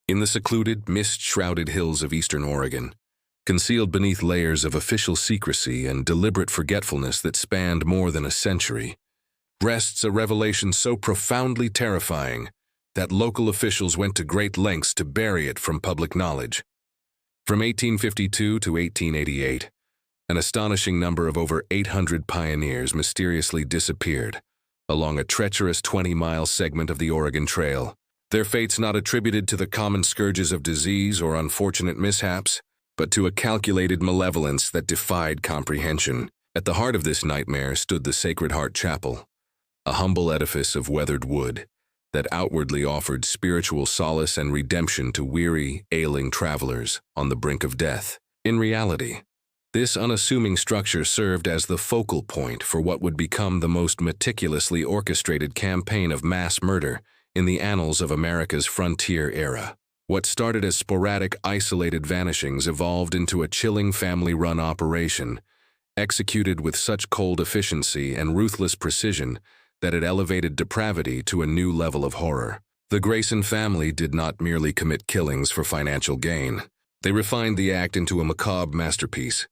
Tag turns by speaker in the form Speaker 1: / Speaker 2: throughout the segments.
Speaker 1: In the secluded, mist-shrouded hills of eastern Oregon, concealed beneath layers of official secrecy and deliberate forgetfulness that spanned more than a century, rests a revelation so profoundly terrifying that local officials went to great lengths to bury it from public knowledge. From 1852 to 1888, an astonishing number of over 800 pioneers mysteriously disappeared along a treacherous 20-mile segment of the Oregon Trail, their fates not attributed to the common scourges of disease or unfortunate mishaps, but to a calculated malevolence that defied comprehension. At the heart of this nightmare stood the Sacred Heart Chapel, a humble edifice of weathered wood that outwardly offered spiritual solace and redemption to weary, ailing travelers on the brink of death. In reality, this unassuming structure served as the focal point for what would become the most meticulously orchestrated campaign of mass murder in the annals of America's frontier era. What started as sporadic, isolated vanishings evolved into a chilling family-run operation, executed with such cold efficiency and ruthless precision that it elevated depravity to a new level of horror. The Grayson family did not merely commit killings for financial gain. They refined the act into a macabre masterpiece,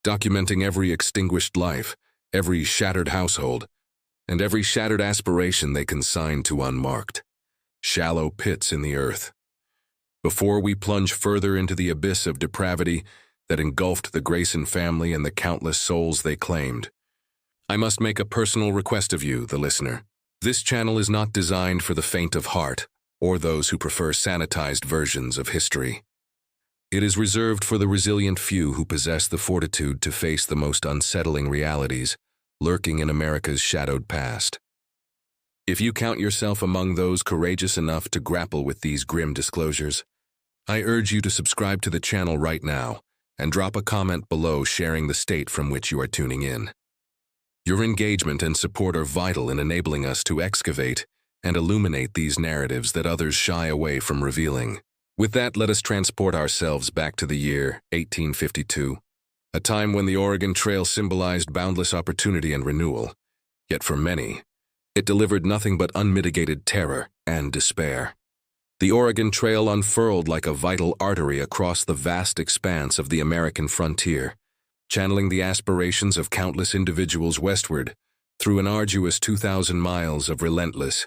Speaker 1: documenting every extinguished life, every shattered household, and every shattered aspiration they consigned to unmarked, shallow pits in the earth. Before we plunge further into the abyss of depravity that engulfed the Grayson family and the countless souls they claimed, I must make a personal request of you, the listener. This channel is not designed for the faint of heart or those who prefer sanitized versions of history. It is reserved for the resilient few who possess the fortitude to face the most unsettling realities lurking in America's shadowed past. If you count yourself among those courageous enough to grapple with these grim disclosures, I urge you to subscribe to the channel right now and drop a comment below sharing the state from which you are tuning in. Your engagement and support are vital in enabling us to excavate and illuminate these narratives that others shy away from revealing. With that, let us transport ourselves back to the year 1852, a time when the Oregon Trail symbolized boundless opportunity and renewal. Yet for many, it delivered nothing but unmitigated terror and despair. The Oregon Trail unfurled like a vital artery across the vast expanse of the American frontier, channeling the aspirations of countless individuals westward through an arduous 2,000 miles of relentless,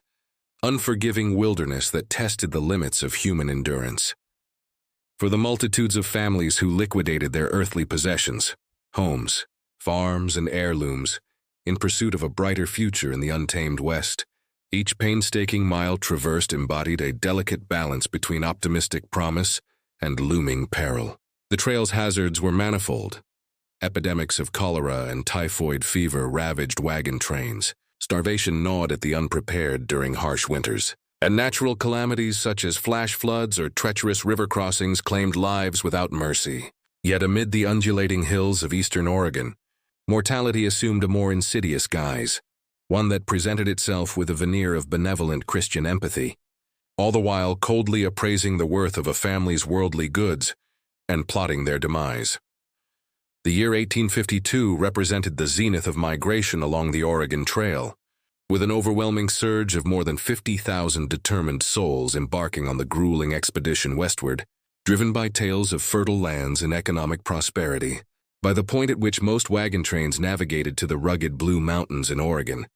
Speaker 1: unforgiving wilderness that tested the limits of human endurance. For the multitudes of families who liquidated their earthly possessions, homes, farms, and heirlooms, in pursuit of a brighter future in the untamed West, each painstaking mile traversed embodied a delicate balance between optimistic promise and looming peril. The trail's hazards were manifold. Epidemics of cholera and typhoid fever ravaged wagon trains. Starvation gnawed at the unprepared during harsh winters. And natural calamities such as flash floods or treacherous river crossings claimed lives without mercy. Yet amid the undulating hills of eastern Oregon, mortality assumed a more insidious guise, one that presented itself with a veneer of benevolent Christian empathy, all the while coldly appraising the worth of a family's worldly goods and plotting their demise. The year 1852 represented the zenith of migration along the Oregon Trail, with an overwhelming surge of more than 50,000 determined souls embarking on the grueling expedition westward, driven by tales of fertile lands and economic prosperity. By the point at which most wagon trains navigated to the rugged Blue Mountains in Oregon,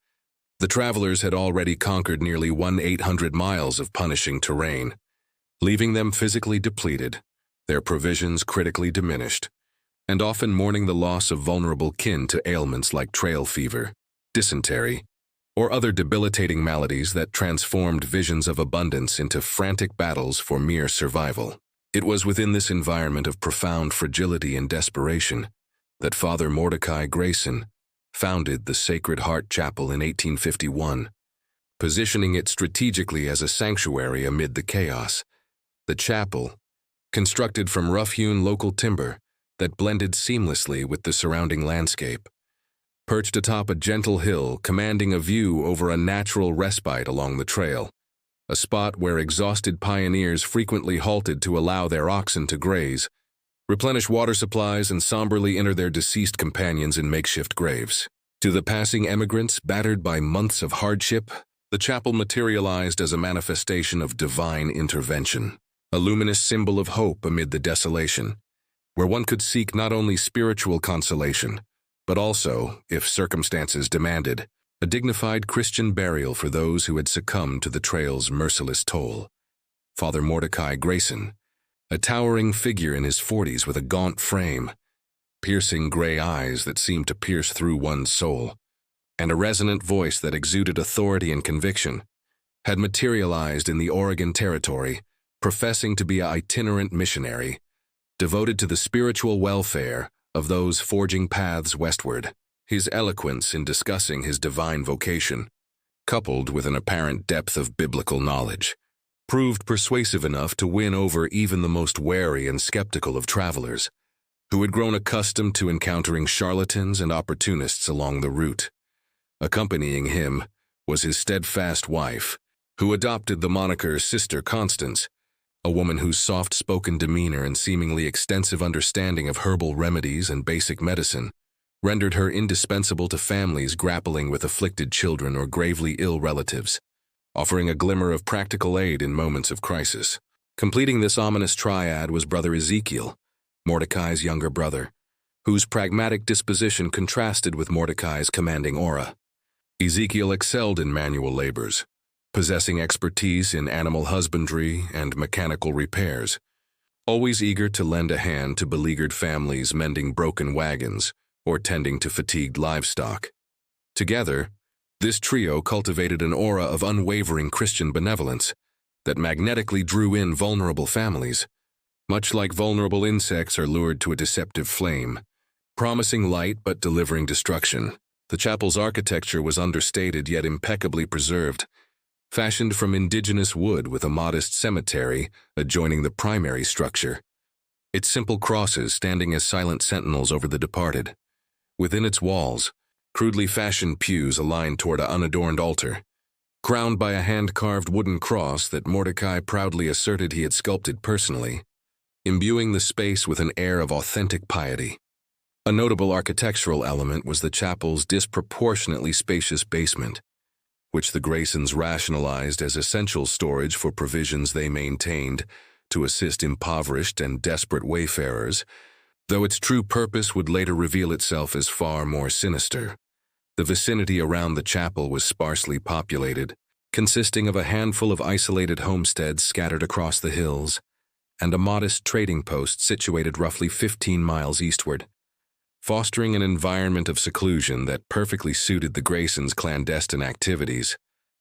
Speaker 1: the travelers had already conquered nearly 1,800 miles of punishing terrain, leaving them physically depleted, their provisions critically diminished, and often mourning the loss of vulnerable kin to ailments like trail fever, dysentery, or other debilitating maladies that transformed visions of abundance into frantic battles for mere survival. It was within this environment of profound fragility and desperation that Father Mordecai Grayson founded the Sacred Heart Chapel in 1851, positioning it strategically as a sanctuary amid the chaos. The chapel, constructed from rough-hewn local timber that blended seamlessly with the surrounding landscape, perched atop a gentle hill commanding a view over a natural respite along the trail, a spot where exhausted pioneers frequently halted to allow their oxen to graze, replenish water supplies, and somberly inter their deceased companions in makeshift graves. To the passing emigrants battered by months of hardship, the chapel materialized as a manifestation of divine intervention. a luminous symbol of hope amid the desolation, where one could seek not only spiritual consolation, but also, if circumstances demanded, a dignified Christian burial for those who had succumbed to the trail's merciless toll. Father Mordecai Grayson, a towering figure in his 40s with a gaunt frame, piercing gray eyes that seemed to pierce through one's soul, and a resonant voice that exuded authority and conviction, had materialized in the Oregon Territory, professing to be an itinerant missionary, devoted to the spiritual welfare of those forging paths westward. His eloquence in discussing his divine vocation, coupled with an apparent depth of biblical knowledge, proved persuasive enough to win over even the most wary and skeptical of travelers, who had grown accustomed to encountering charlatans and opportunists along the route. Accompanying him was his steadfast wife, who adopted the moniker Sister Constance, a woman whose soft-spoken demeanor and seemingly extensive understanding of herbal remedies and basic medicine rendered her indispensable to families grappling with afflicted children or gravely ill relatives, offering a glimmer of practical aid in moments of crisis. Completing this ominous triad was Brother Ezekiel, Mordecai's younger brother, whose pragmatic disposition contrasted with Mordecai's commanding aura. Ezekiel excelled in manual labors, possessing expertise in animal husbandry and mechanical repairs, always eager to lend a hand to beleaguered families mending broken wagons or tending to fatigued livestock. Together, this trio cultivated an aura of unwavering Christian benevolence that magnetically drew in vulnerable families, much like vulnerable insects are lured to a deceptive flame, promising light but delivering destruction. The chapel's architecture was understated yet impeccably preserved, fashioned from indigenous wood with a modest cemetery adjoining the primary structure, its simple crosses standing as silent sentinels over the departed. Within its walls, crudely fashioned pews aligned toward an unadorned altar, crowned by a hand-carved wooden cross that Mordecai proudly asserted he had sculpted personally, imbuing the space with an air of authentic piety. A notable architectural element was the chapel's disproportionately spacious basement, which the Graysons rationalized as essential storage for provisions they maintained to assist impoverished and desperate wayfarers, though its true purpose would later reveal itself as far more sinister. The vicinity around the chapel was sparsely populated, consisting of a handful of isolated homesteads scattered across the hills, and a modest trading post situated roughly 15 miles eastward, fostering an environment of seclusion that perfectly suited the Graysons' clandestine activities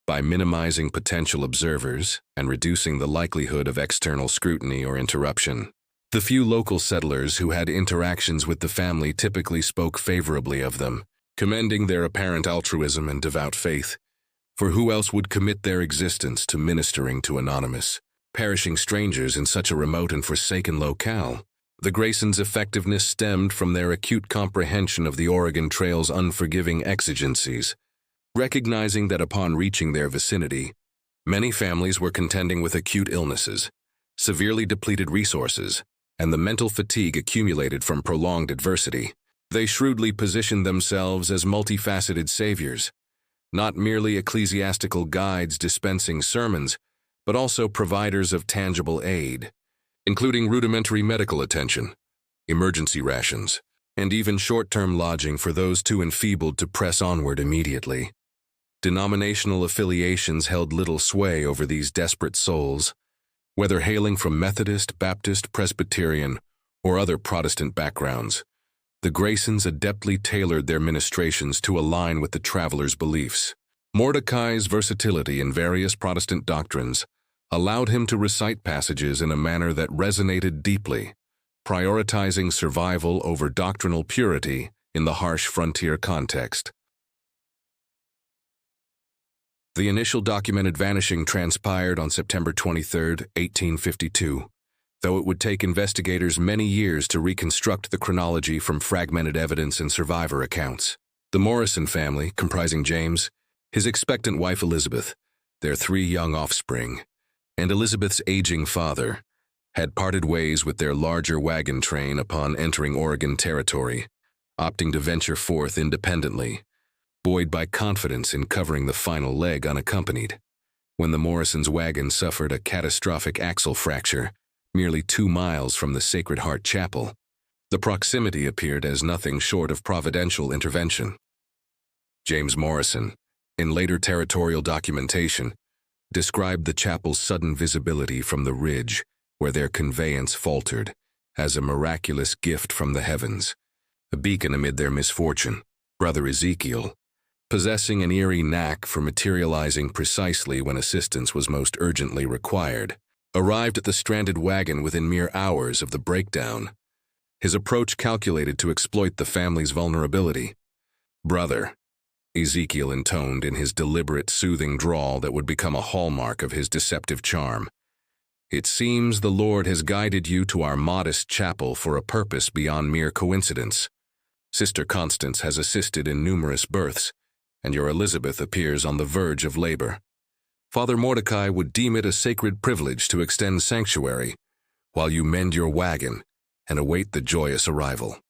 Speaker 1: by minimizing potential observers and reducing the likelihood of external scrutiny or interruption. The few local settlers who had interactions with the family typically spoke favorably of them, commending their apparent altruism and devout faith, for who else would commit their existence to ministering to anonymous, perishing strangers in such a remote and forsaken locale? The Graysons' effectiveness stemmed from their acute comprehension of the Oregon Trail's unforgiving exigencies, recognizing that upon reaching their vicinity, many families were contending with acute illnesses, severely depleted resources, and the mental fatigue accumulated from prolonged adversity. They shrewdly positioned themselves as multifaceted saviors, not merely ecclesiastical guides dispensing sermons, but also providers of tangible aid, including rudimentary medical attention, emergency rations, and even short-term lodging for those too enfeebled to press onward immediately. Denominational affiliations held little sway over these desperate souls, whether hailing from Methodist, Baptist, Presbyterian, or other Protestant backgrounds. The Graysons adeptly tailored their ministrations to align with the travelers' beliefs. Mordecai's versatility in various Protestant doctrines allowed him to recite passages in a manner that resonated deeply, prioritizing survival over doctrinal purity in the harsh frontier context. The initial documented vanishing transpired on September 23, 1852, though it would take investigators many years to reconstruct the chronology from fragmented evidence and survivor accounts. The Morrison family, comprising James, his expectant wife Elizabeth, their 3 young offspring, and Elizabeth's aging father, had parted ways with their larger wagon train upon entering Oregon Territory, opting to venture forth independently, buoyed by confidence in covering the final leg unaccompanied. When the Morrisons' wagon suffered a catastrophic axle fracture, merely 2 miles from the Sacred Heart Chapel. The proximity appeared as nothing short of providential intervention. James Morrison, in later territorial documentation, described the chapel's sudden visibility from the ridge where their conveyance faltered as a miraculous gift from the heavens, a beacon amid their misfortune. Brother Ezekiel, possessing an eerie knack for materializing precisely when assistance was most urgently required, arrived at the stranded wagon within mere hours of the breakdown, his approach calculated to exploit the family's vulnerability. "Brother," Ezekiel intoned in his deliberate, soothing drawl that would become a hallmark of his deceptive charm, "it seems the Lord has guided you to our modest chapel for a purpose beyond mere coincidence. Sister Constance has assisted in numerous births, and your Elizabeth appears on the verge of labor. Father Mordecai would deem it a sacred privilege to extend sanctuary while you mend your wagon and await the joyous arrival."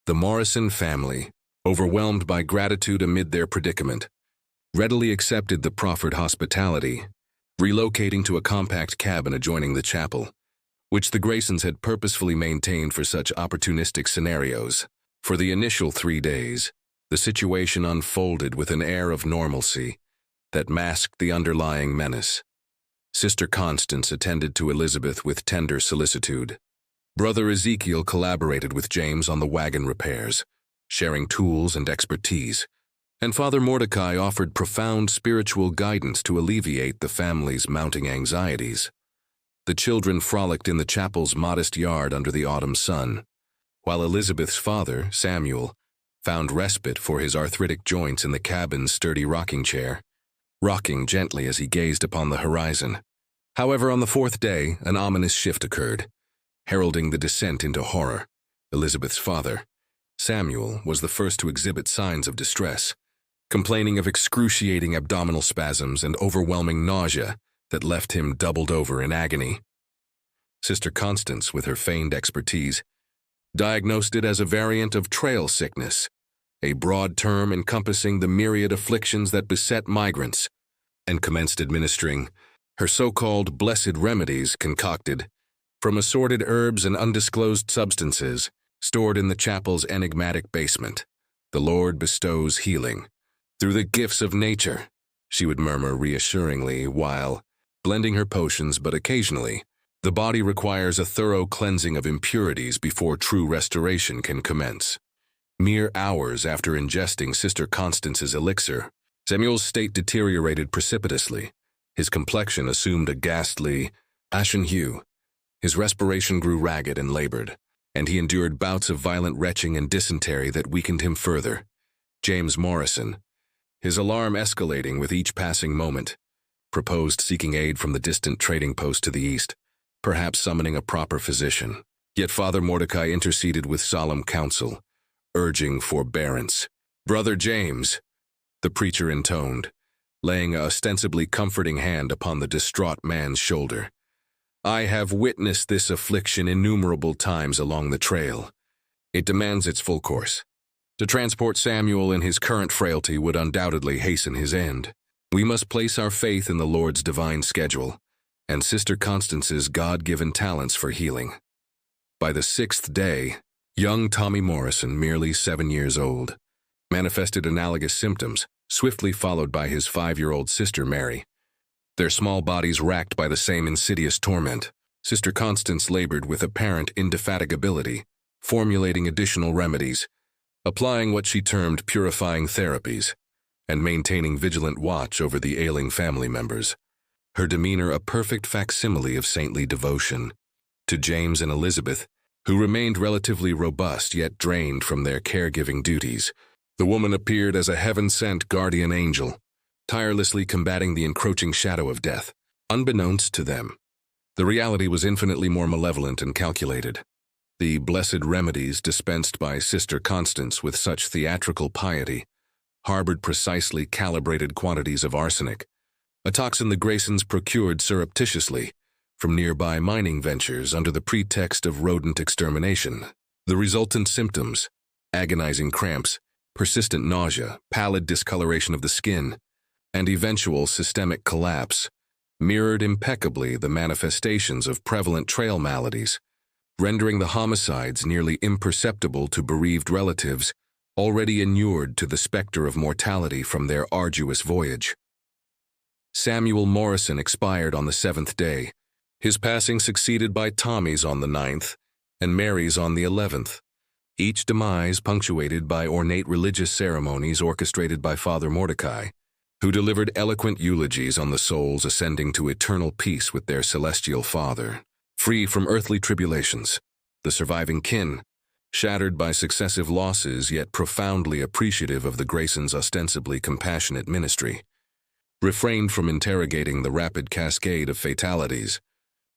Speaker 1: The Morrison family, overwhelmed by gratitude amid their predicament, readily accepted the proffered hospitality, relocating to a compact cabin adjoining the chapel, which the Graysons had purposefully maintained for such opportunistic scenarios. For the initial 3 days, the situation unfolded with an air of normalcy that masked the underlying menace. Sister Constance attended to Elizabeth with tender solicitude. Brother Ezekiel collaborated with James on the wagon repairs, sharing tools and expertise, and Father Mordecai offered profound spiritual guidance to alleviate the family's mounting anxieties. The children frolicked in the chapel's modest yard under the autumn sun, while Elizabeth's father, Samuel, found respite for his arthritic joints in the cabin's sturdy rocking chair, rocking gently as he gazed upon the horizon. However, on the 4th day, an ominous shift occurred, heralding the descent into horror. Elizabeth's father, Samuel, was the first to exhibit signs of distress, complaining of excruciating abdominal spasms and overwhelming nausea that left him doubled over in agony. Sister Constance, with her feigned expertise, diagnosed it as a variant of trail sickness, a broad term encompassing the myriad afflictions that beset migrants, and commenced administering her so-called blessed remedies concocted from assorted herbs and undisclosed substances stored in the chapel's enigmatic basement. "The Lord bestows healing through the gifts of nature," she would murmur reassuringly while blending her potions, but occasionally, "the body requires a thorough cleansing of impurities before true restoration can commence." Mere hours after ingesting Sister Constance's elixir, Samuel's state deteriorated precipitously. His complexion assumed a ghastly, ashen hue. His respiration grew ragged and labored, and he endured bouts of violent retching and dysentery that weakened him further. James Morrison, his alarm escalating with each passing moment, proposed seeking aid from the distant trading post to the east, perhaps summoning a proper physician. Yet Father Mordecai interceded with solemn counsel, urging forbearance. "Brother James," the preacher intoned, laying a ostensibly comforting hand upon the distraught man's shoulder, "I have witnessed this affliction innumerable times along the trail. It demands its full course. To transport Samuel in his current frailty would undoubtedly hasten his end. We must place our faith in the Lord's divine schedule and Sister Constance's God-given talents for healing." By the 6th day, young Tommy Morrison, merely 7 years old, manifested analogous symptoms, swiftly followed by his 5-year-old sister Mary, their small bodies racked by the same insidious torment. Sister Constance labored with apparent indefatigability, formulating additional remedies, applying what she termed purifying therapies, and maintaining vigilant watch over the ailing family members, her demeanor a perfect facsimile of saintly devotion. To James and Elizabeth, who remained relatively robust yet drained from their caregiving duties, the woman appeared as a heaven-sent guardian angel, tirelessly combating the encroaching shadow of death. Unbeknownst to them, the reality was infinitely more malevolent and calculated. The blessed remedies dispensed by Sister Constance with such theatrical piety harbored precisely calibrated quantities of arsenic, a toxin the Graysons procured surreptitiously from nearby mining ventures under the pretext of rodent extermination. The resultant symptoms, agonizing cramps, persistent nausea, pallid discoloration of the skin, and eventual systemic collapse, mirrored impeccably the manifestations of prevalent trail maladies, rendering the homicides nearly imperceptible to bereaved relatives already inured to the specter of mortality from their arduous voyage. Samuel Morrison expired on the 7th day, his passing succeeded by Tommy's on the 9th and Mary's on the 11th, each demise punctuated by ornate religious ceremonies orchestrated by Father Mordecai, who delivered eloquent eulogies on the souls ascending to eternal peace with their celestial Father, free from earthly tribulations. The surviving kin, shattered by successive losses yet profoundly appreciative of the Graysons' ostensibly compassionate ministry, refrained from interrogating the rapid cascade of fatalities,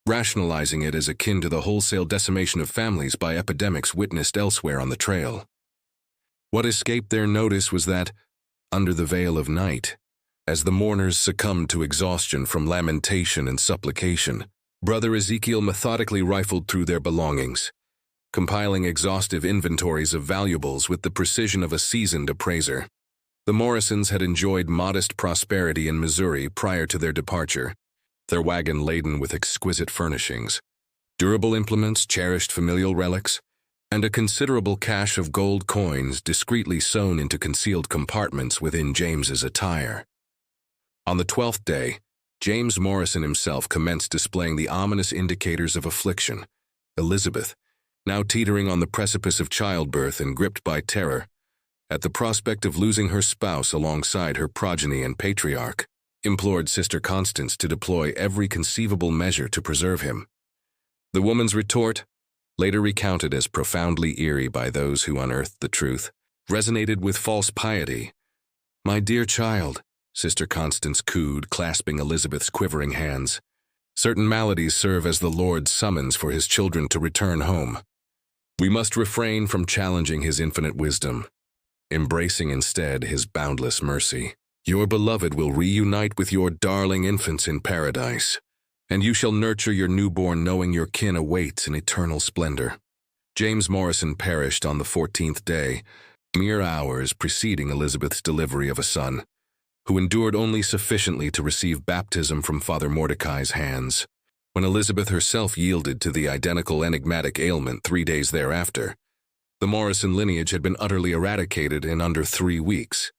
Speaker 1: rationalizing it as akin to the wholesale decimation of families by epidemics witnessed elsewhere on the trail. What escaped their notice was that, under the veil of night, as the mourners succumbed to exhaustion from lamentation and supplication, Brother Ezekiel methodically rifled through their belongings, compiling exhaustive inventories of valuables with the precision of a seasoned appraiser. The Morrisons had enjoyed modest prosperity in Missouri prior to their departure, their wagon laden with exquisite furnishings, durable implements, cherished familial relics, and a considerable cache of gold coins discreetly sewn into concealed compartments within James's attire. On the 12th day, James Morrison himself commenced displaying the ominous indicators of affliction. Elizabeth, now teetering on the precipice of childbirth and gripped by terror, at the prospect of losing her spouse alongside her progeny and patriarch, implored Sister Constance to deploy every conceivable measure to preserve him. The woman's retort, later recounted as profoundly eerie by those who unearthed the truth, resonated with false piety. "My dear child," Sister Constance cooed, clasping Elizabeth's quivering hands, "certain maladies serve as the Lord's summons for his children to return home. We must refrain from challenging his infinite wisdom, embracing instead his boundless mercy. Your beloved will reunite with your darling infants in paradise, and you shall nurture your newborn knowing your kin awaits in eternal splendor." James Morrison perished on the 14th day, mere hours preceding Elizabeth's delivery of a son, who endured only sufficiently to receive baptism from Father Mordecai's hands. When Elizabeth herself yielded to the identical enigmatic ailment 3 days thereafter, the Morrison lineage had been utterly eradicated in under 3 weeks,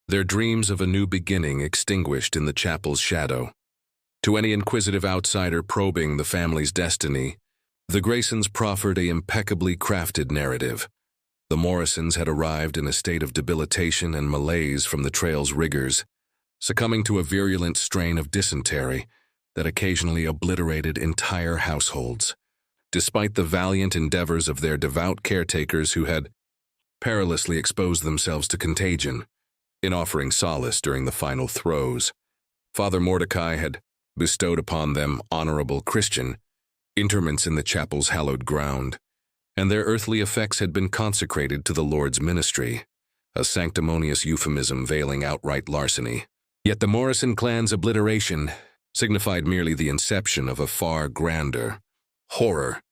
Speaker 1: their dreams of a new beginning extinguished in the chapel's shadow. To any inquisitive outsider probing the family's destiny, the Graysons proffered a impeccably crafted narrative. The Morrisons had arrived in a state of debilitation and malaise from the trail's rigors, succumbing to a virulent strain of dysentery that occasionally obliterated entire households, despite the valiant endeavors of their devout caretakers who had perilously exposed themselves to contagion in offering solace during the final throes. Father Mordecai had bestowed upon them honorable Christian interments in the chapel's hallowed ground, and their earthly effects had been consecrated to the Lord's ministry, a sanctimonious euphemism veiling outright larceny. Yet the Morrison clan's obliteration signified merely the inception of a far grander horror.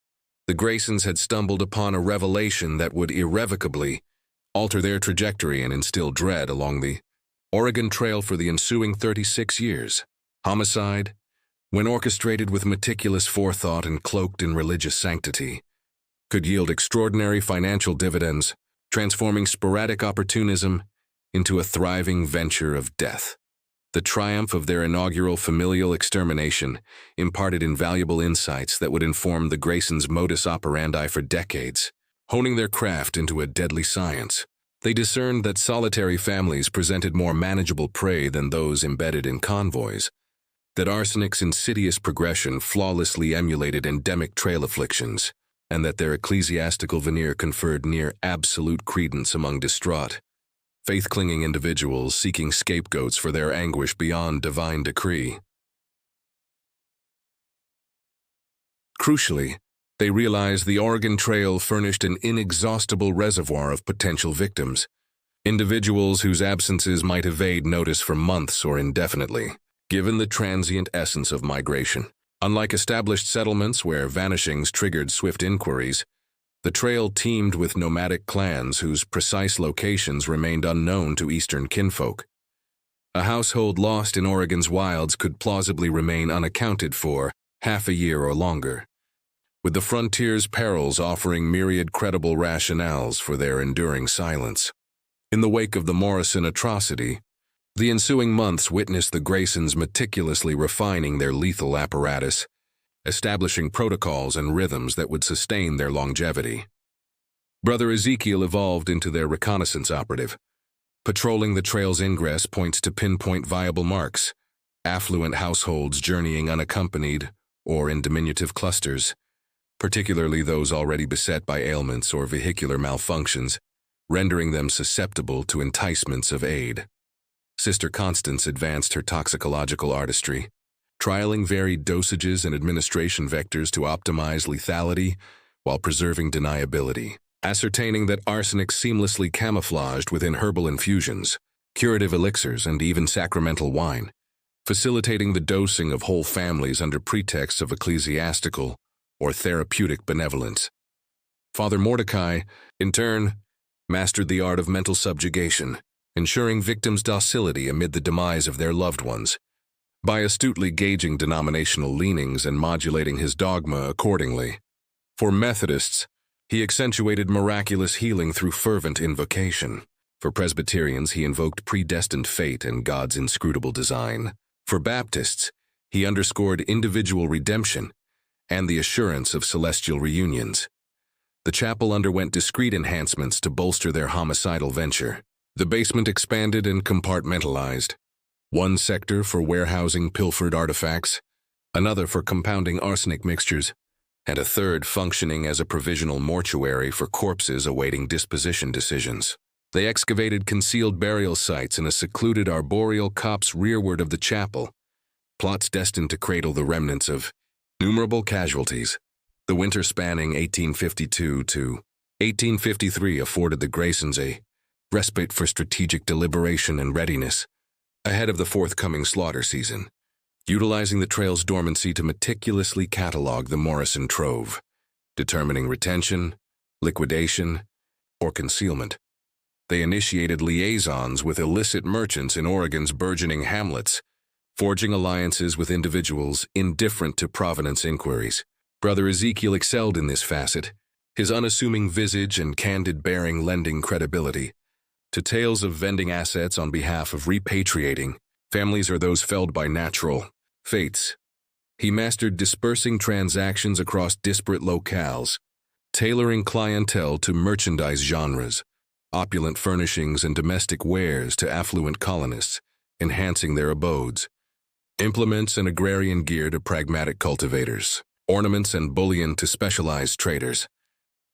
Speaker 1: The Graysons had stumbled upon a revelation that would irrevocably alter their trajectory and instill dread along the Oregon Trail for the ensuing 36 years. Homicide, when orchestrated with meticulous forethought and cloaked in religious sanctity, could yield extraordinary financial dividends, transforming sporadic opportunism into a thriving venture of death. The triumph of their inaugural familial extermination imparted invaluable insights that would inform the Graysons' modus operandi for decades. Honing their craft into a deadly science, they discerned that solitary families presented more manageable prey than those embedded in convoys, that arsenic's insidious progression flawlessly emulated endemic trail afflictions, and that their ecclesiastical veneer conferred near absolute credence among distraught, faith-clinging individuals seeking scapegoats for their anguish beyond divine decree. Crucially, they realized the Oregon Trail furnished an inexhaustible reservoir of potential victims, individuals whose absences might evade notice for months or indefinitely, given the transient essence of migration. Unlike established settlements where vanishings triggered swift inquiries, the trail teemed with nomadic clans whose precise locations remained unknown to Eastern kinfolk. A household lost in Oregon's wilds could plausibly remain unaccounted for half a year or longer, with the frontier's perils offering myriad credible rationales for their enduring silence. In the wake of the Morrison atrocity, the ensuing months witnessed the Graysons meticulously refining their lethal apparatus, establishing protocols and rhythms that would sustain their longevity. Brother Ezekiel evolved into their reconnaissance operative. Patrolling the trail's ingress points to pinpoint viable marks, affluent households journeying unaccompanied or in diminutive clusters, particularly those already beset by ailments or vehicular malfunctions, rendering them susceptible to enticements of aid. Sister Constance advanced her toxicological artistry, trialing varied dosages and administration vectors to optimize lethality while preserving deniability, ascertaining that arsenic seamlessly camouflaged within herbal infusions, curative elixirs, and even sacramental wine, facilitating the dosing of whole families under pretexts of ecclesiastical or therapeutic benevolence. Father Mordecai, in turn, mastered the art of mental subjugation, ensuring victims' docility amid the demise of their loved ones, by astutely gauging denominational leanings and modulating his dogma accordingly. For Methodists, he accentuated miraculous healing through fervent invocation. For Presbyterians, he invoked predestined fate and God's inscrutable design. For Baptists, he underscored individual redemption and the assurance of celestial reunions. The chapel underwent discreet enhancements to bolster their homicidal venture. The basement expanded and compartmentalized. One sector for warehousing pilfered artifacts, another for compounding arsenic mixtures, and a third functioning as a provisional mortuary for corpses awaiting disposition decisions. They excavated concealed burial sites in a secluded arboreal copse rearward of the chapel, plots destined to cradle the remnants of innumerable casualties. The winter spanning 1852 to 1853 afforded the Graysons a respite for strategic deliberation and readiness ahead of the forthcoming slaughter season, utilizing the trail's dormancy to meticulously catalog the Morrison trove, determining retention, liquidation, or concealment. They initiated liaisons with illicit merchants in Oregon's burgeoning hamlets, forging alliances with individuals indifferent to provenance inquiries. Brother Ezekiel excelled in this facet, his unassuming visage and candid bearing lending credibility to tales of vending assets on behalf of repatriating families or those felled by natural fates. He mastered dispersing transactions across disparate locales, tailoring clientele to merchandise genres, opulent furnishings and domestic wares to affluent colonists, enhancing their abodes, implements and agrarian gear to pragmatic cultivators, ornaments and bullion to specialized traders.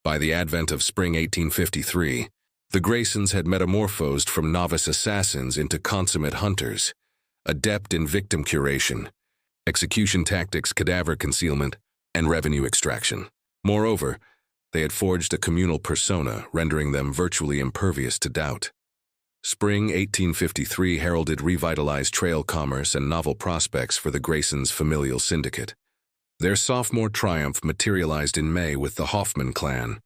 Speaker 1: By the advent of spring 1853, the Graysons had metamorphosed from novice assassins into consummate hunters, adept in victim curation, execution tactics, cadaver concealment, and revenue extraction. Moreover, they had forged a communal persona, rendering them virtually impervious to doubt. Spring 1853 heralded revitalized trail commerce and novel prospects for the Graysons' familial syndicate. Their sophomore triumph materialized in May with the Hoffman clan,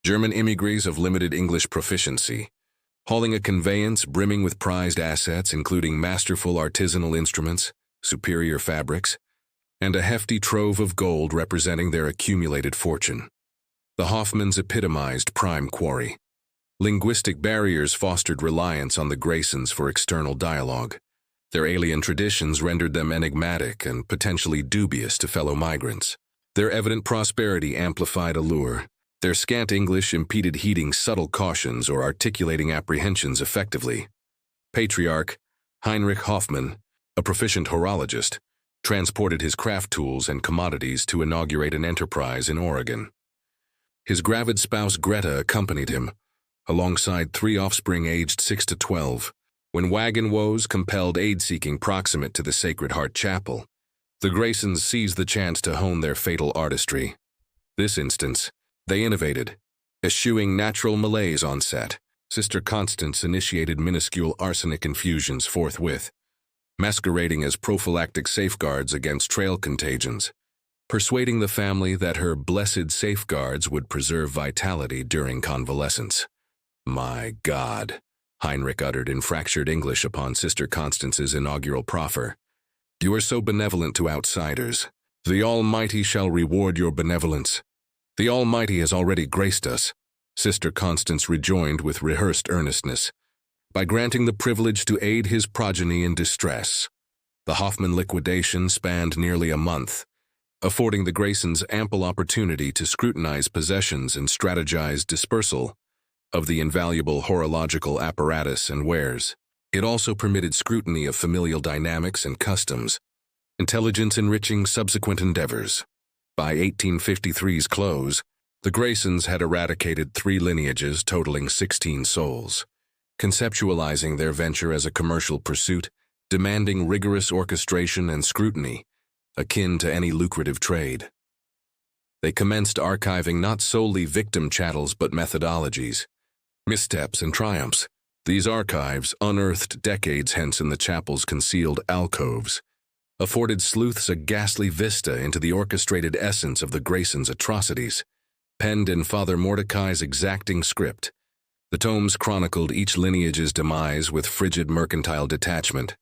Speaker 1: German immigrants of limited English proficiency, hauling a conveyance brimming with prized assets including masterful artisanal instruments, superior fabrics, and a hefty trove of gold representing their accumulated fortune. The Hoffmans epitomized prime quarry. Linguistic barriers fostered reliance on the Graysons for external dialogue. Their alien traditions rendered them enigmatic and potentially dubious to fellow migrants. Their evident prosperity amplified allure. Their scant English impeded heeding subtle cautions or articulating apprehensions effectively. Patriarch Heinrich Hoffmann, a proficient horologist, transported his craft tools and commodities to inaugurate an enterprise in Oregon. His gravid spouse Greta accompanied him, alongside 3 offspring aged 6 to 12, when wagon woes compelled aid-seeking proximate to the Sacred Heart Chapel. The Graysons seized the chance to hone their fatal artistry. This instance, they innovated, eschewing natural malaise on set. Sister Constance initiated minuscule arsenic infusions forthwith, masquerading as prophylactic safeguards against trail contagions, persuading the family that her blessed safeguards would preserve vitality during convalescence. My God, Heinrich uttered in fractured English upon Sister Constance's inaugural proffer. "You are so benevolent to outsiders. The Almighty shall reward your benevolence. The Almighty has already graced us," Sister Constance rejoined with rehearsed earnestness, "by granting the privilege to aid his progeny in distress." The Hoffman liquidation spanned nearly a month, affording the Graysons ample opportunity to scrutinize possessions and strategize dispersal of the invaluable horological apparatus and wares. It also permitted scrutiny of familial dynamics and customs, intelligence enriching subsequent endeavors. By 1853's close, the Graysons had eradicated 3 lineages totaling 16 souls, conceptualizing their venture as a commercial pursuit, demanding rigorous orchestration and scrutiny, akin to any lucrative trade. They commenced archiving not solely victim chattels but methodologies, missteps, and triumphs. These archives, unearthed decades hence in the chapel's concealed alcoves, afforded sleuths a ghastly vista into the orchestrated essence of the Graysons' atrocities. Penned in Father Mordecai's exacting script, the tomes chronicled each lineage's demise with frigid mercantile detachment,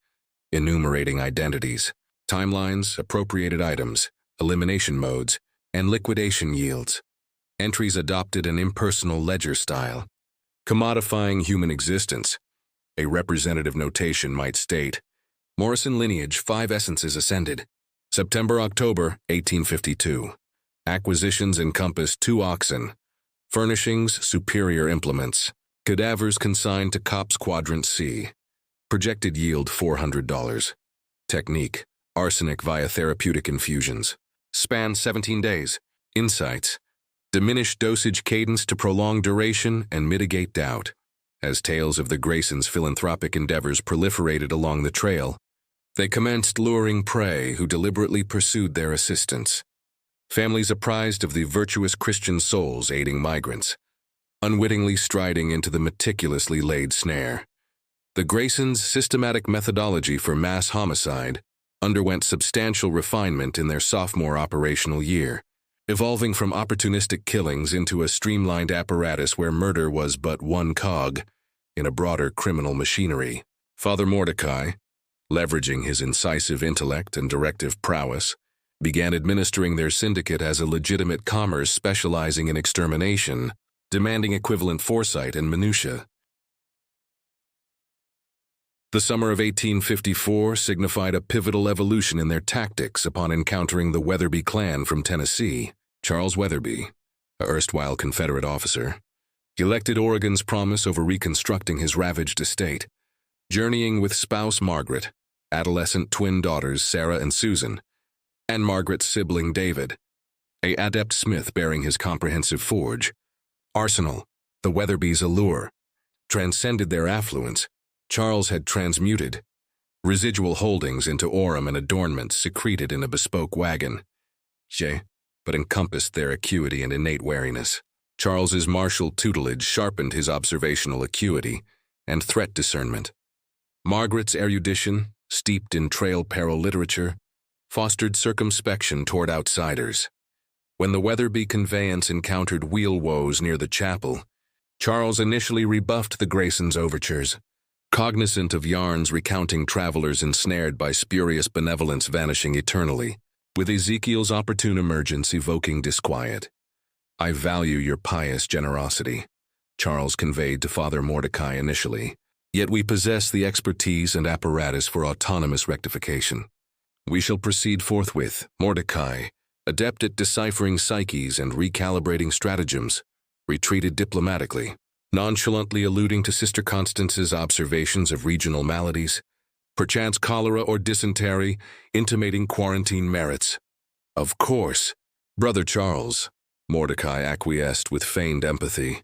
Speaker 1: enumerating identities, timelines, appropriated items, elimination modes, and liquidation yields. Entries adopted an impersonal ledger style, commodifying human existence. A representative notation might state, "Morrison lineage 5 essences ascended. September-October 1852. Acquisitions encompassed 2 oxen. Furnishings, superior implements. Cadavers consigned to Cops Quadrant C. Projected yield $400. Technique, arsenic via therapeutic infusions. Span 17 days. Insights, diminish dosage cadence to prolong duration and mitigate doubt." As tales of the Graysons' philanthropic endeavors proliferated along the trail, they commenced luring prey who deliberately pursued their assistance. Families apprised of the virtuous Christian souls aiding migrants, unwittingly striding into the meticulously laid snare. The Graysons' systematic methodology for mass homicide underwent substantial refinement in their sophomore operational year, evolving from opportunistic killings into a streamlined apparatus where murder was but one cog in a broader criminal machinery. Father Mordecai, leveraging his incisive intellect and directive prowess, began administering their syndicate as a legitimate commerce specializing in extermination, demanding equivalent foresight and minutiae. The summer of 1854 signified a pivotal evolution in their tactics upon encountering the Weatherby clan from Tennessee. Charles Weatherby, a erstwhile Confederate officer, elected Oregon's promise over reconstructing his ravaged estate, journeying with spouse Margaret, adolescent twin daughters Sarah and Susan, and Margaret's sibling David, a adept smith bearing his comprehensive forge. Arsenal, the Weatherby's allure, transcended their affluence. Charles had transmuted residual holdings into aurum and adornments secreted in a bespoke wagon, but encompassed their acuity and innate wariness. Charles's martial tutelage sharpened his observational acuity and threat discernment. Margaret's erudition, steeped in trail peril literature, fostered circumspection toward outsiders. When the Weatherby conveyance encountered wheel woes near the chapel, Charles initially rebuffed the Graysons' overtures, cognizant of yarns recounting travelers ensnared by spurious benevolence vanishing eternally, with Ezekiel's opportune emergence evoking disquiet. "I value your pious generosity," Charles conveyed to Father Mordecai initially, "yet we possess the expertise and apparatus for autonomous rectification. We shall proceed forthwith." Mordecai, adept at deciphering psyches and recalibrating stratagems, retreated diplomatically, nonchalantly alluding to Sister Constance's observations of regional maladies, perchance cholera or dysentery, intimating quarantine merits. "Of course, Brother Charles," Mordecai acquiesced with feigned empathy.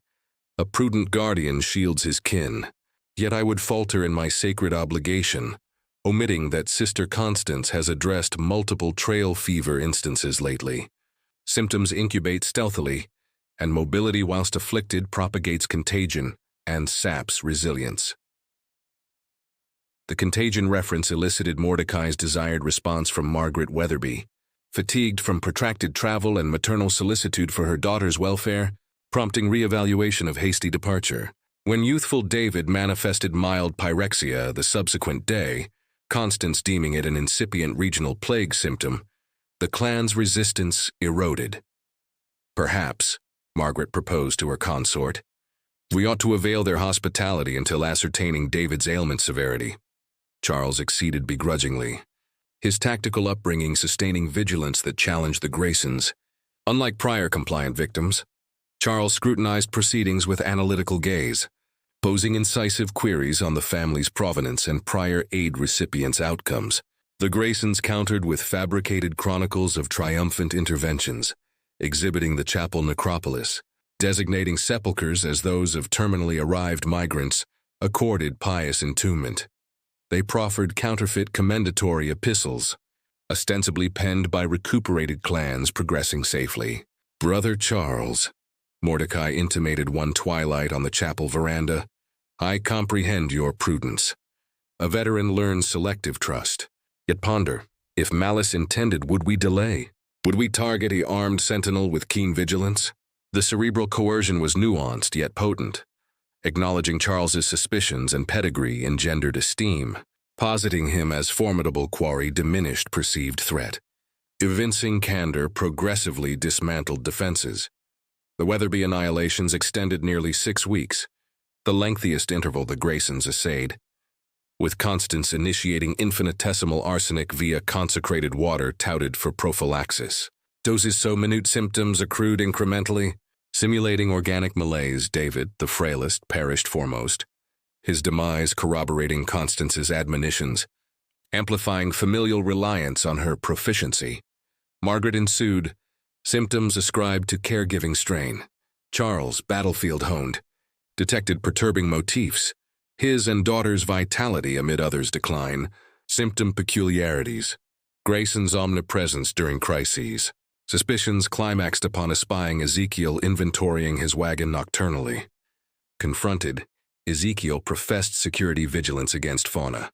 Speaker 1: "A prudent guardian shields his kin, yet I would falter in my sacred obligation, omitting that Sister Constance has addressed multiple trail fever instances lately. Symptoms incubate stealthily, and mobility whilst afflicted propagates contagion and saps resilience." The contagion reference elicited Mordecai's desired response from Margaret Weatherby, fatigued from protracted travel and maternal solicitude for her daughter's welfare, prompting reevaluation of hasty departure. When youthful David manifested mild pyrexia the subsequent day, Constance deeming it an incipient regional plague symptom, the clan's resistance eroded. Perhaps, Margaret proposed to her consort, we ought to avail their hospitality until ascertaining David's ailment severity. Charles acceded begrudgingly, his tactical upbringing sustaining vigilance that challenged the Graysons. Unlike prior compliant victims, Charles scrutinized proceedings with analytical gaze, posing incisive queries on the family's provenance and prior aid recipients' outcomes. The Graysons countered with fabricated chronicles of triumphant interventions, exhibiting the chapel necropolis, designating sepulchres as those of terminally arrived migrants, accorded pious entombment. They proffered counterfeit commendatory epistles, ostensibly penned by recuperated clans progressing safely. "Brother Charles," Mordecai intimated one twilight on the chapel veranda, "I comprehend your prudence. A veteran learns selective trust. Yet ponder, if malice intended, would we delay? Would we target an armed sentinel with keen vigilance?" The cerebral coercion was nuanced yet potent. Acknowledging Charles's suspicions and pedigree engendered esteem. Positing him as formidable quarry diminished perceived threat. Evincing candor progressively dismantled defenses. The Weatherby annihilations extended nearly 6 weeks, the lengthiest interval the Graysons essayed, with Constance initiating infinitesimal arsenic via consecrated water touted for prophylaxis. Doses so minute symptoms accrued incrementally. Simulating organic malaise, David, the frailest, perished foremost, his demise corroborating Constance's admonitions, amplifying familial reliance on her proficiency. Margaret ensued, symptoms ascribed to caregiving strain. Charles, battlefield-honed, detected perturbing motifs, his and daughter's vitality amid others' decline, symptom peculiarities, Grayson's omnipresence during crises. Suspicions climaxed upon espying Ezekiel inventorying his wagon nocturnally. Confronted, Ezekiel professed security vigilance against fauna.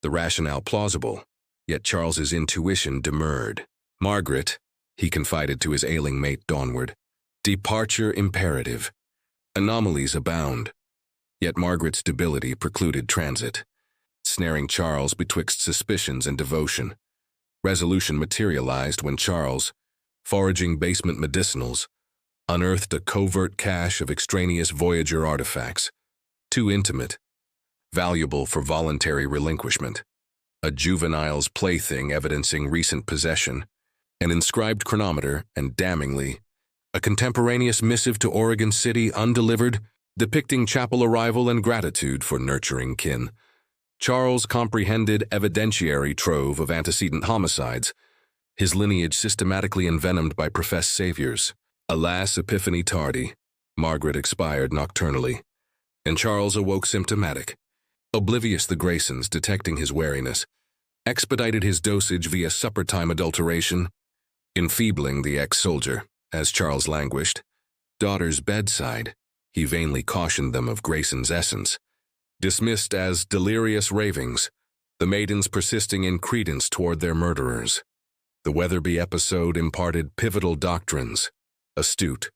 Speaker 1: The rationale plausible, yet Charles's intuition demurred. "Margaret," he confided to his ailing mate dawnward, "departure imperative. Anomalies abound." Yet Margaret's debility precluded transit, snaring Charles betwixt suspicions and devotion. Resolution materialized when Charles, foraging basement medicinals, unearthed a covert cache of extraneous Voyager artifacts, too intimate, valuable for voluntary relinquishment. A juvenile's plaything evidencing recent possession, an inscribed chronometer, and damningly, a contemporaneous missive to Oregon City undelivered, depicting chapel arrival and gratitude for nurturing kin. Charles comprehended evidentiary trove of antecedent homicides, his lineage systematically envenomed by professed saviors. Alas, epiphany tardy. Margaret expired nocturnally, and Charles awoke symptomatic. Oblivious the Graysons, detecting his wariness, expedited his dosage via supper-time adulteration, enfeebling the ex-soldier, as Charles languished. Daughter's bedside, he vainly cautioned them of Grayson's essence. Dismissed as delirious ravings, the maidens persisting in credence toward their murderers. The Weatherby episode imparted pivotal doctrines. Astute,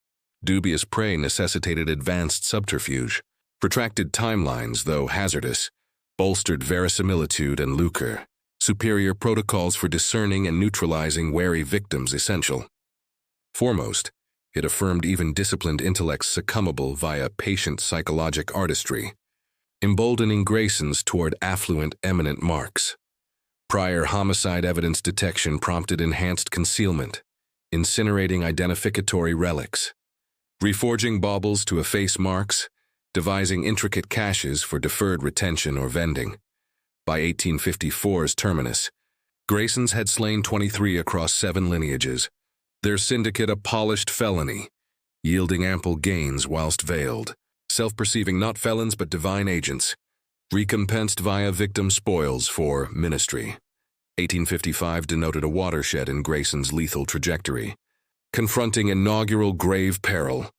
Speaker 1: dubious prey necessitated advanced subterfuge. Protracted timelines, though hazardous, bolstered verisimilitude and lucre. Superior protocols for discerning and neutralizing wary victims essential. Foremost, it affirmed even disciplined intellects succumbable via patient psychologic artistry, emboldening Graysons toward affluent eminent marks. Prior homicide evidence detection prompted enhanced concealment, incinerating identificatory relics, reforging baubles to efface marks, devising intricate caches for deferred retention or vending. By 1854's terminus, Graysons had slain 23 across 7 lineages, their syndicate a polished felony, yielding ample gains whilst veiled, self-perceiving not felons but divine agents, recompensed via victim spoils for ministry. 1855 denoted a watershed in Grayson's lethal trajectory, confronting inaugural grave peril,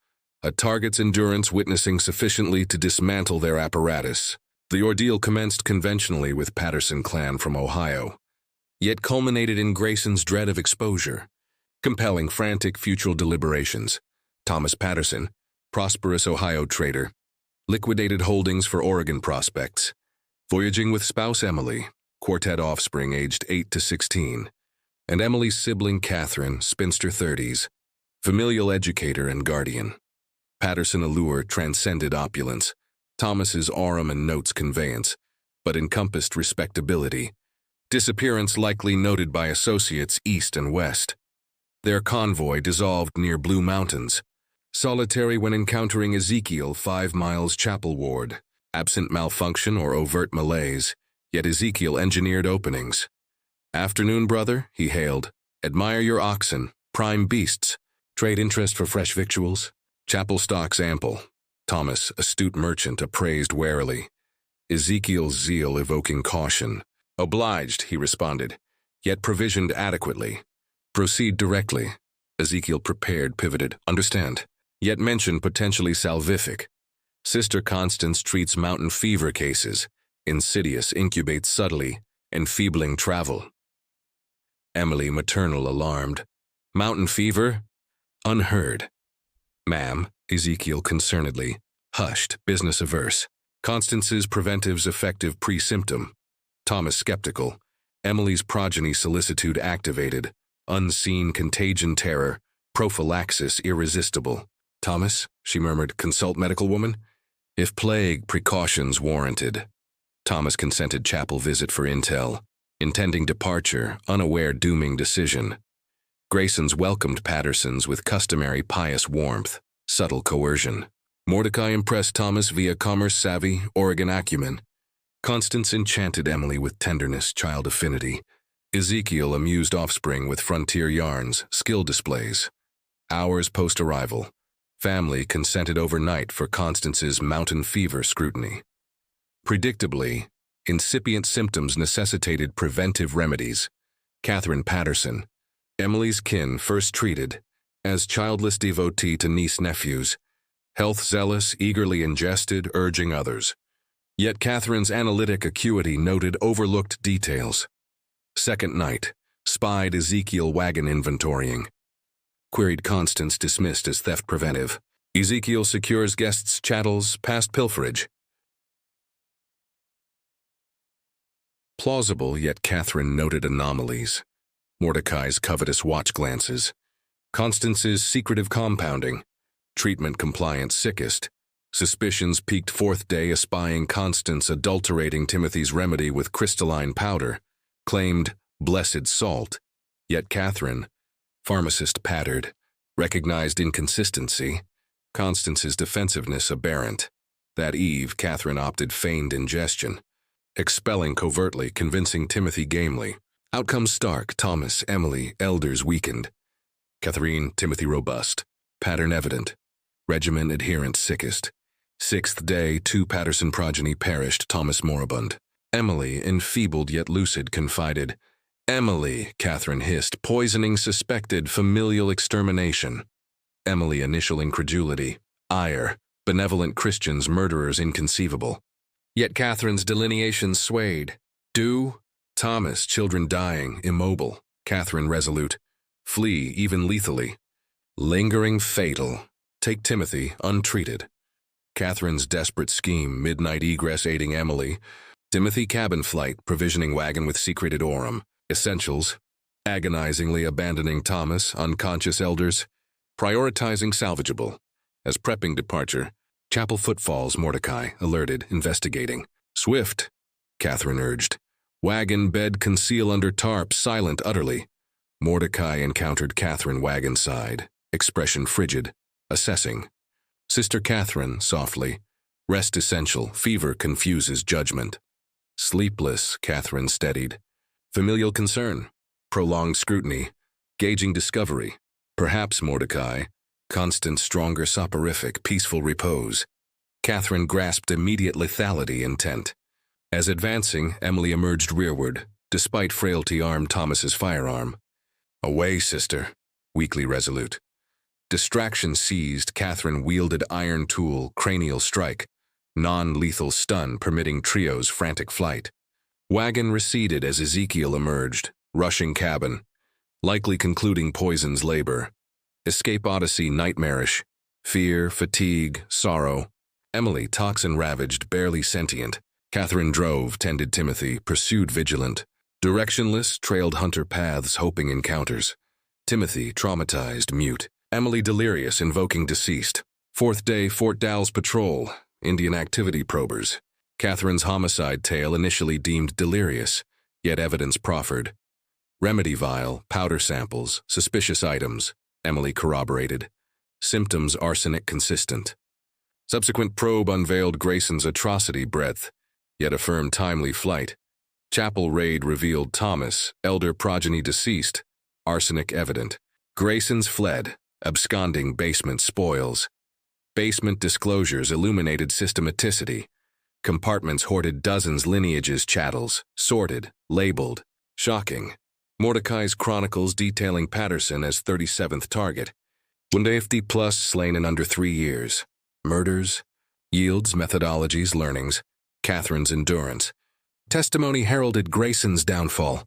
Speaker 1: a target's endurance witnessing sufficiently to dismantle their apparatus. The ordeal commenced conventionally with Patterson clan from Ohio, yet culminated in Grayson's dread of exposure, compelling frantic future deliberations. Thomas Patterson, prosperous Ohio trader, Liquidated holdings for Oregon prospects. Voyaging with spouse Emily, quartet offspring aged 8 to 16. And Emily's sibling Catherine, spinster 30s, familial educator and guardian. Patterson allure transcended opulence. Thomas's aurum and notes conveyance, but encompassed respectability. Disappearance likely noted by associates east and west. Their convoy dissolved near Blue Mountains. Solitary when encountering Ezekiel 5 miles Chapel Ward. Absent malfunction or overt malaise, yet Ezekiel engineered openings. "Afternoon, brother," he hailed. "Admire your oxen, prime beasts. Trade interest for fresh victuals?" Chapel stocks ample. Thomas, astute merchant, appraised warily. Ezekiel's zeal evoking caution. "Obliged," he responded, "yet provisioned adequately." "Proceed directly." Ezekiel prepared, pivoted. "Understand. Yet mention potentially salvific. Sister Constance treats mountain fever cases. Insidious, incubates subtly, enfeebling travel." Emily, maternal, alarmed. "Mountain fever?" "Unheard." "Ma'am," Ezekiel concernedly. Hushed, business averse. Constance's preventives effective pre-symptom. Thomas skeptical. Emily's progeny solicitude activated. Unseen contagion terror. Prophylaxis irresistible. "Thomas," she murmured, "consult medical woman? If plague, precautions warranted." Thomas consented chapel visit for intel. Intending departure, unaware dooming decision. Grayson's welcomed Patterson's with customary pious warmth, subtle coercion. Mordecai impressed Thomas via commerce savvy, Oregon acumen. Constance enchanted Emily with tenderness, child affinity. Ezekiel amused offspring with frontier yarns, skill displays. Hours post-arrival. Family consented overnight for Constance's mountain fever scrutiny. Predictably, incipient symptoms necessitated preventive remedies. Catherine Patterson, Emily's kin, first treated as childless devotee to niece-nephews, health zealous, eagerly ingested, urging others. Yet Catherine's analytic acuity noted overlooked details. Second night, spied Ezekiel wagon inventorying. Queried Constance, dismissed as theft preventive. Ezekiel secures guests' chattels, past pilferage. Plausible, yet Catherine noted anomalies. Mordecai's covetous watch glances. Constance's secretive compounding. Treatment compliance sickest. Suspicions peaked fourth day espying Constance adulterating Timothy's remedy with crystalline powder. Claimed blessed salt. Yet Catherine, pharmacist pattered, recognized inconsistency. Constance's defensiveness aberrant. That eve, Catherine opted feigned ingestion. Expelling covertly, convincing Timothy gamely. Outcome stark, Thomas, Emily, elders weakened. Catherine, Timothy robust. Pattern evident. Regimen adherent sickest. Sixth day, 2 Patterson progeny perished, Thomas moribund. Emily, enfeebled yet lucid, confided. "Emily," Catherine hissed, "poisoning suspected, familial extermination." Emily, initial incredulity. Ire, benevolent Christians, murderers inconceivable. Yet Catherine's delineations swayed. Do? Thomas, children dying, immobile. Catherine resolute. Flee, even lethally. Lingering fatal. Take Timothy, untreated. Catherine's desperate scheme, midnight egress aiding Emily. Timothy cabin flight, provisioning wagon with secreted aurum. Essentials. Agonizingly abandoning Thomas, unconscious elders. Prioritizing salvageable. As prepping departure. Chapel footfalls, Mordecai, alerted, investigating. Swift, Catherine urged. Wagon bed conceal under tarp, silent utterly. Mordecai encountered Catherine wagon side, expression frigid, assessing. Sister Catherine, softly. Rest essential, fever confuses judgment. Sleepless, Catherine steadied. Familial concern, prolonged scrutiny, gauging discovery. Perhaps Mordecai, constant, stronger, soporific, peaceful repose. Catherine grasped immediate lethality intent. As advancing, Emily emerged rearward, despite frailty armed Thomas's firearm. Away, sister, weakly resolute. Distraction seized, Catherine wielded iron tool, cranial strike. Non-lethal stun permitting trio's frantic flight. Wagon receded as Ezekiel emerged, rushing cabin. Likely concluding poison's labor. Escape odyssey nightmarish. Fear, fatigue, sorrow. Emily, toxin-ravaged, barely sentient. Catherine drove, tended Timothy, pursued vigilant. Directionless, trailed hunter paths, hoping encounters. Timothy, traumatized, mute. Emily, delirious, invoking deceased. Fourth day, Fort Dalles patrol. Indian activity probers. Catherine's homicide tale initially deemed delirious, yet evidence proffered. Remedy vial, powder samples, suspicious items. Emily corroborated. Symptoms arsenic consistent. Subsequent probe unveiled Grayson's atrocity breadth, yet affirmed timely flight. Chapel raid revealed Thomas, elder progeny deceased, arsenic evident. Grayson's fled, absconding basement spoils. Basement disclosures illuminated systematicity. Compartments hoarded dozens lineages chattels, sorted, labeled. Shocking. Mordecai's chronicles detailing Patterson as 37th target. 150+ slain in under 3 years. Murders, yields, methodologies, learnings. Catherine's endurance. Testimony heralded Grayson's downfall.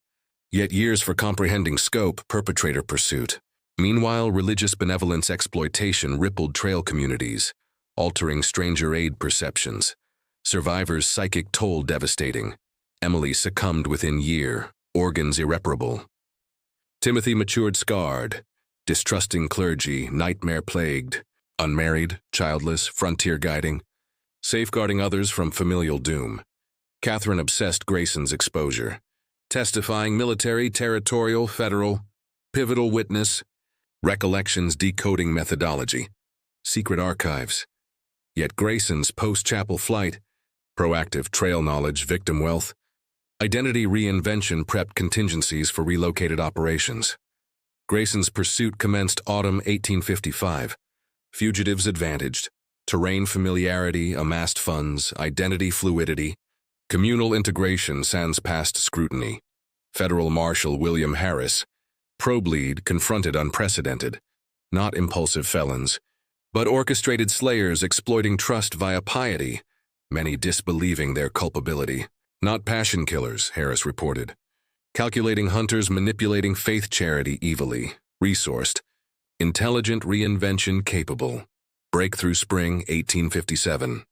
Speaker 1: Yet years for comprehending scope, perpetrator pursuit. Meanwhile, religious benevolence exploitation rippled trail communities, altering stranger aid perceptions. Survivors' psychic toll devastating. Emily succumbed within year, organs irreparable. Timothy matured scarred, distrusting clergy, nightmare-plagued, unmarried, childless, frontier guiding, safeguarding others from familial doom. Catherine obsessed Grayson's exposure, testifying military, territorial, federal, pivotal witness, recollections decoding methodology, secret archives. Yet Grayson's post-chapel flight, proactive trail knowledge, victim wealth, identity reinvention prepped contingencies for relocated operations. Grayson's pursuit commenced autumn 1855. Fugitives advantaged, terrain familiarity, amassed funds, identity fluidity, communal integration sans past scrutiny. Federal Marshal William Harris, probe lead, confronted unprecedented, not impulsive felons, but orchestrated slayers exploiting trust via piety, many disbelieving their culpability. Not passion killers, Harris reported. Calculating hunters manipulating faith charity evilly, resourced, intelligent reinvention capable. Breakthrough spring 1857.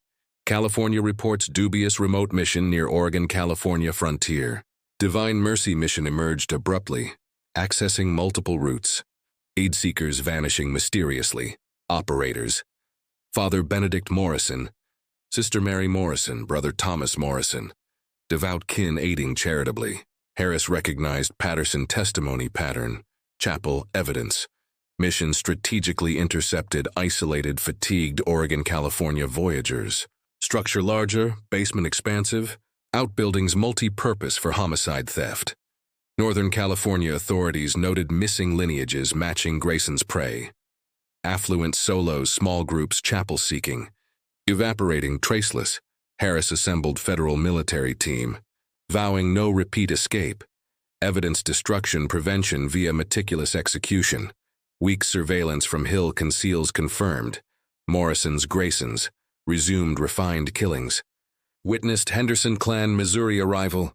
Speaker 1: California reports dubious remote mission near Oregon-California frontier. Divine Mercy mission emerged abruptly, accessing multiple routes. Aid seekers vanishing mysteriously. Operators. Father Benedict Morrison, Sister Mary Morrison, Brother Thomas Morrison. Devout kin aiding charitably. Harris recognized Patterson testimony pattern. Chapel evidence. Mission strategically intercepted isolated, fatigued Oregon-California voyagers. Structure larger, basement expansive, outbuildings multi-purpose for homicide theft. Northern California authorities noted missing lineages matching Grayson's prey. Affluent solos, small groups chapel seeking. Evaporating traceless, Harris assembled federal military team, vowing no repeat escape. Evidence destruction prevention via meticulous execution. Weak surveillance from Hill conceals confirmed. Morrison's Grayson's. Resumed refined killings. Witnessed Henderson clan Missouri arrival.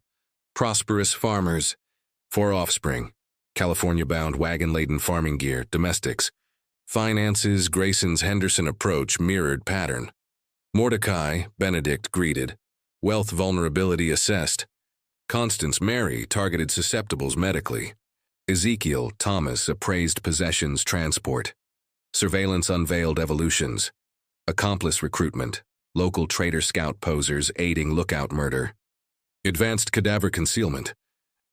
Speaker 1: Prosperous farmers. 4 offspring. California-bound wagon-laden farming gear, domestics. Finances, Grayson's Henderson approach mirrored pattern. Mordecai, Benedict greeted. Wealth vulnerability assessed. Constance Mary targeted susceptibles medically. Ezekiel Thomas appraised possessions transport. Surveillance unveiled evolutions. Accomplice recruitment. Local traitor scout posers aiding lookout murder. Advanced cadaver concealment.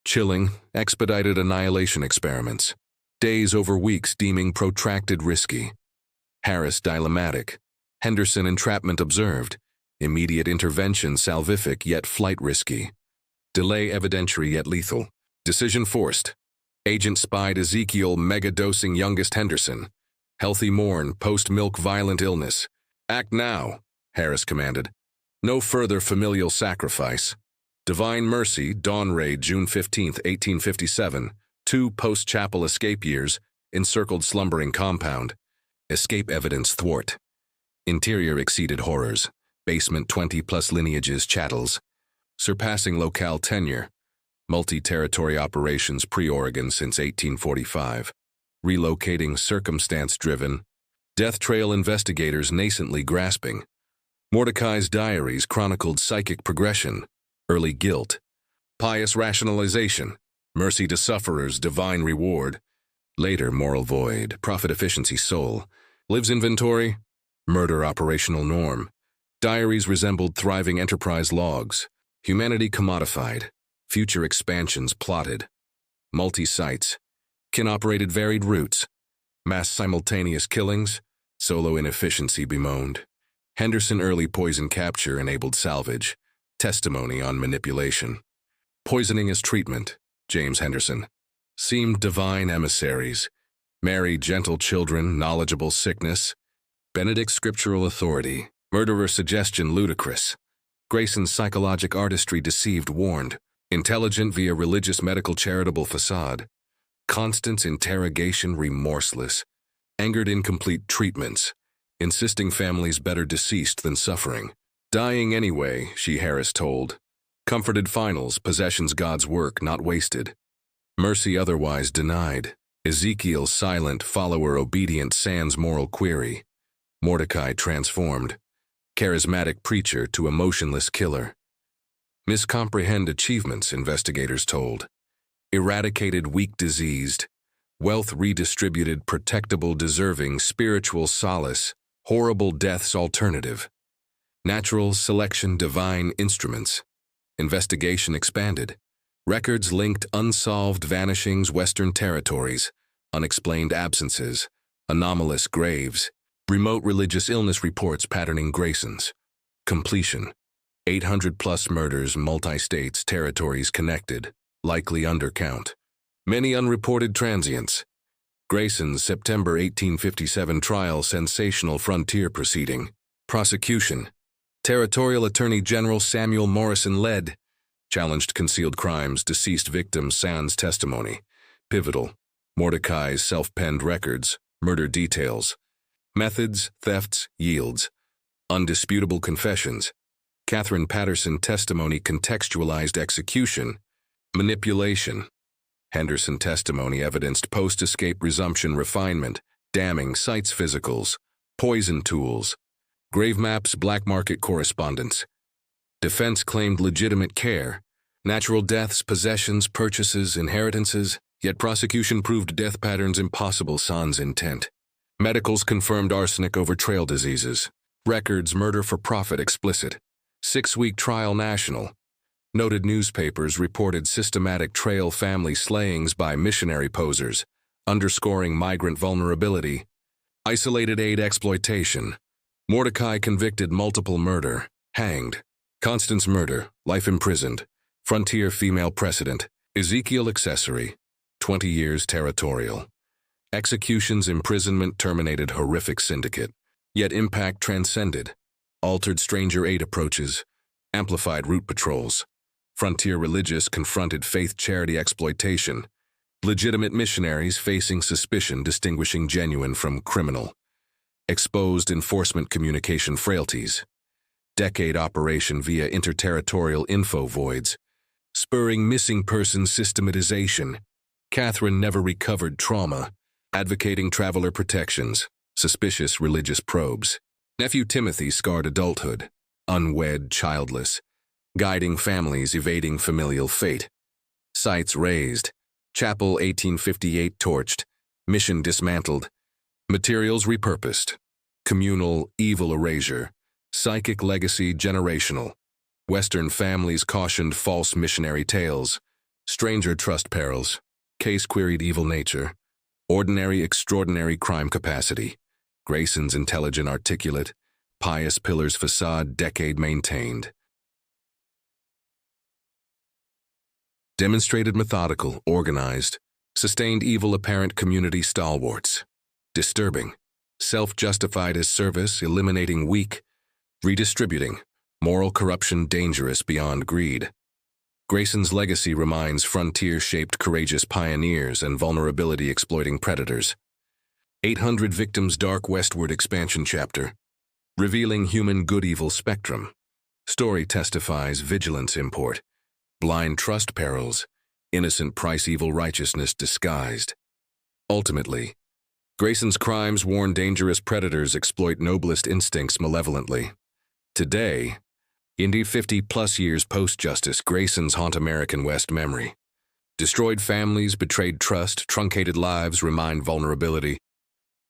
Speaker 1: Chilling, expedited annihilation experiments. Days over weeks deeming protracted risky. Harris dilemmatic. Henderson entrapment observed. Immediate intervention salvific yet flight risky. Delay evidentiary yet lethal. Decision forced. Agent spied Ezekiel mega-dosing youngest Henderson. Healthy mourn, post-milk violent illness. Act now, Harris commanded. No further familial sacrifice. Divine Mercy, dawn raid June 15, 1857. 2 post-chapel escape years, encircled slumbering compound. Escape evidence thwart. Interior exceeded horrors. Basement 20+ lineages chattels. Surpassing locale tenure. Multi-territory operations pre-Oregon since 1845. Relocating circumstance-driven. Death trail investigators nascently grasping. Mordecai's diaries chronicled psychic progression, early guilt, pious rationalization, mercy to sufferers, divine reward, later moral void, profit efficiency soul, lives inventory, murder operational norm. Diaries resembled thriving enterprise logs, humanity commodified, future expansions plotted, multi-sites, kin-operated varied routes, mass simultaneous killings, solo inefficiency bemoaned. Henderson early poison capture enabled salvage, testimony on manipulation. Poisoning as treatment, James Henderson. Seemed divine emissaries. Mary gentle children, knowledgeable sickness. Benedict scriptural authority. Murderer suggestion ludicrous. Grayson's psychologic artistry deceived warned. Intelligent via religious medical charitable facade. Constance interrogation remorseless. Angered incomplete treatments. Insisting families better deceased than suffering. Dying anyway, she Harris told. Comforted finals, possessions God's work not wasted. Mercy otherwise denied. Ezekiel silent, follower obedient sans moral query. Mordecai transformed. Charismatic preacher to emotionless killer. Miscomprehend achievements, investigators told. Eradicated weak diseased. Wealth redistributed protectable deserving spiritual solace. Horrible deaths alternative. Natural selection divine instruments. Investigation expanded. Records linked unsolved vanishings Western territories, unexplained absences, anomalous graves, remote religious illness reports patterning Grayson's. Completion. 800+ murders multi-states territories connected, likely undercount. Many unreported transients. Grayson's September 1857 trial sensational frontier proceeding. Prosecution. Territorial Attorney General Samuel Morrison led. Challenged concealed crimes deceased victim sans testimony. Pivotal. Mordecai's self-penned records, murder details. Methods, thefts, yields. Undisputable confessions. Catherine Patterson testimony contextualized execution. Manipulation. Henderson testimony evidenced post-escape resumption refinement, damning sites physicals, poison tools, grave maps black market correspondence. Defense claimed legitimate care, natural deaths, possessions, purchases, inheritances, yet prosecution proved death patterns impossible sans intent. Medicals confirmed arsenic over trail diseases. Records murder for profit explicit. 6-week trial national. Noted newspapers reported systematic trail family slayings by missionary posers, underscoring migrant vulnerability. Isolated aid exploitation. Mordecai convicted multiple murder, hanged. Constance murder, life imprisoned. Frontier female precedent. Ezekiel accessory. 20 years territorial. Executions imprisonment terminated horrific syndicate. Yet impact transcended. Altered stranger aid approaches. Amplified route patrols. Frontier religious confronted faith charity exploitation. Legitimate missionaries facing suspicion distinguishing genuine from criminal. Exposed enforcement communication frailties. Decade operation via interterritorial info voids. Spurring missing person systematization. Catherine never recovered trauma. Advocating traveler protections. Suspicious religious probes. Nephew Timothy scarred adulthood. Unwed, childless. Guiding families evading familial fate. Sites razed. Chapel 1858 torched. Mission dismantled. Materials repurposed. Communal evil erasure. Psychic legacy generational. Western families cautioned false missionary tales. Stranger trust perils. Case queried evil nature. Ordinary extraordinary crime capacity. Grayson's intelligent articulate. Pious pillars facade decade maintained. Demonstrated methodical, organized, sustained evil apparent community stalwarts. Disturbing, self-justified as service, eliminating weak, redistributing, moral corruption dangerous beyond greed. Grayson's legacy reminds frontier-shaped courageous pioneers and vulnerability exploiting predators. 800 victims dark westward expansion chapter. Revealing human good-evil spectrum. Story testifies vigilance import. Blind trust perils, innocent price evil righteousness disguised. Ultimately, Grayson's crimes warn dangerous predators exploit noblest instincts malevolently. Today, indeed 50-plus years post-justice, Grayson's haunt American West memory. Destroyed families, betrayed trust, truncated lives remind vulnerability.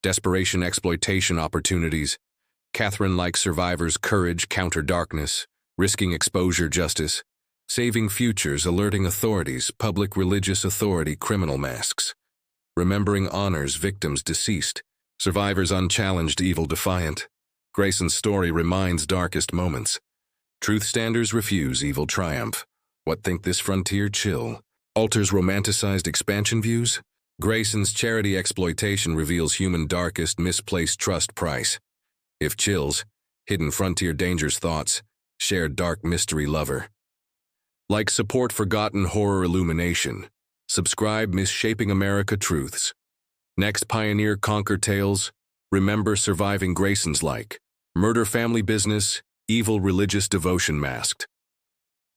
Speaker 1: Desperation, exploitation opportunities. Catherine-like survivors' courage counter darkness, risking exposure justice. Saving futures, alerting authorities, public religious authority, criminal masks. Remembering honors, victims deceased. Survivors unchallenged, evil defiant. Grayson's story reminds darkest moments. Truth standers refuse, evil triumph. What think this frontier chill? Alters romanticized expansion views? Grayson's charity exploitation reveals human darkest misplaced trust price. If chills, hidden frontier dangers thoughts, shared dark mystery lover. Like support forgotten horror illumination. Subscribe Misshaping America Truths. Next Pioneer Conquer Tales. Remember surviving Grayson's like. Murder family business, evil religious devotion masked.